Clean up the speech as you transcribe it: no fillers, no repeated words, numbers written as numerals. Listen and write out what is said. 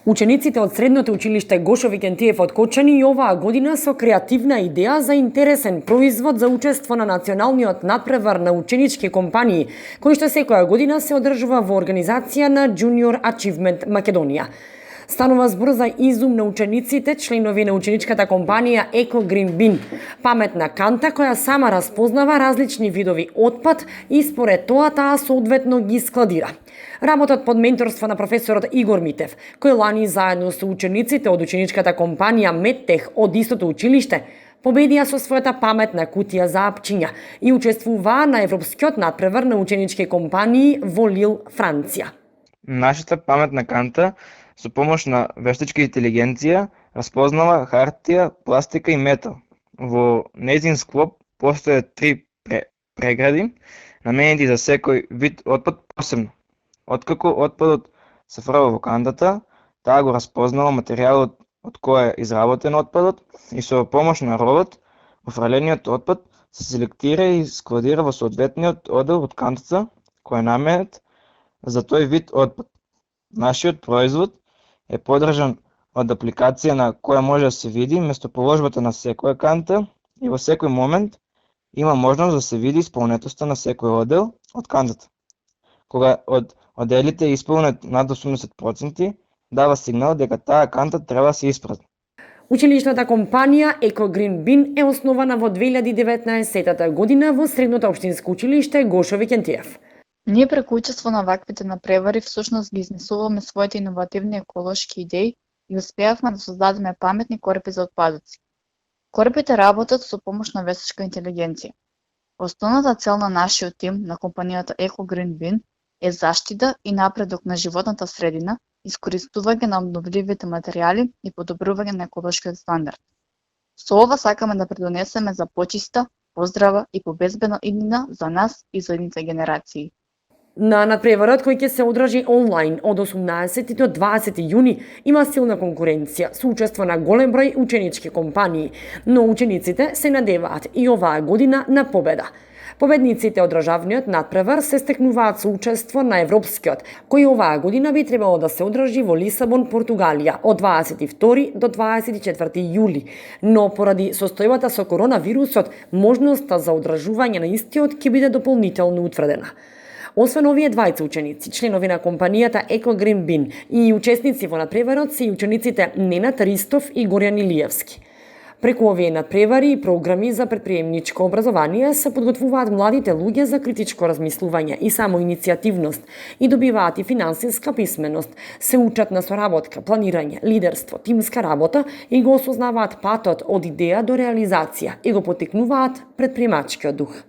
Учениците од средното училиште Гошо Викентиев од Кочани и оваа година со креативна идеја за интересен производ за учество на националниот надпревар на ученички компании, кој што секоја година се одржува во организација на Junior Achievement Македонија. Станува збор за изум на учениците, членови на ученичката компанија Eco Green Bin, паметна канта која сама распознава различни видови отпад и според тоа таа соодветно ги складира. Работат под менторство на професорот Игор Митев, кој лани заедно со учениците од ученичката компанија Медтех од истото училиште победија со својата паметна кутија за апчиња и учествуваа на европскиот надпревар на ученички компании во Лил, Франција. Нашата паметна канта со помош на вештачка интелигенција распознава хартија, пластика и метал. Во нејзин склоп постојат 3 прегради, наменети за секој вид отпад посебно. Откако отпадот се фрла во кантата, таа го распознала материјалот од кој е изработен отпадот и со помош на робот, уфрлениот отпад се селектира и складира во соодветниот одел од кантата кој е наменет за тој вид отпад. Нашиот производ е поддржан од апликација на која може да се види местоположбата на секоја канта и во секој момент има можност да се види исполнетоста на секој одел од кантата. Кога од оделите е исполнет над 80%, дава сигнал дека таа канта треба да се испразни. Училишната компанија Eco Green Bin е основана во 2019 година во средното општинско училиште Гошо Викентиев. Ние преку учество на ваквите напревари всушност ги изнесуваме своите иновативни еколошки идеи и успеавме да создадеме паметни корпи за отпадоци. Корпите работат со помош на вештачка интелигенција. Основната цел на нашиот тим на компанијата Eco Green Bin е заштита и напредок на животната средина, искористување на обновливите материјали и подобрување на еколошкиот стандард. Со ова сакаме да придонесеме за почиста, поздрава и побезбедна иднина за нас и за идните генерации. На надпреварот кој ќе се одржи онлайн од 18 до 20 јуни има силна конкуренција со учество на голем број ученички компании, но учениците се надеваат и оваа година на победа. Победниците од државниот надпревар се стекнуваат со учество на европскиот, кој оваа година би требало да се одржи во Лисабон, Португалија од 22 до 24 јули, но поради состојбата со коронавирусот, можноста за одржување на истиот ќе биде дополнително утврдена. Освен овие двајца ученици, членови на компанијата Eco Green Bin и учесници во надпреварот се и учениците Ненад Ристов и Горјан Илиевски. Преку овие надпревари и програми за претприемничко образование се подготвуваат младите луѓе за критичко размислување и самоиницијативност и добиваат и финансиска писменост, се учат на соработка, планирање, лидерство, тимска работа и го осознаваат патот од идеја до реализација и го поттикнуваат претприемачкиот дух.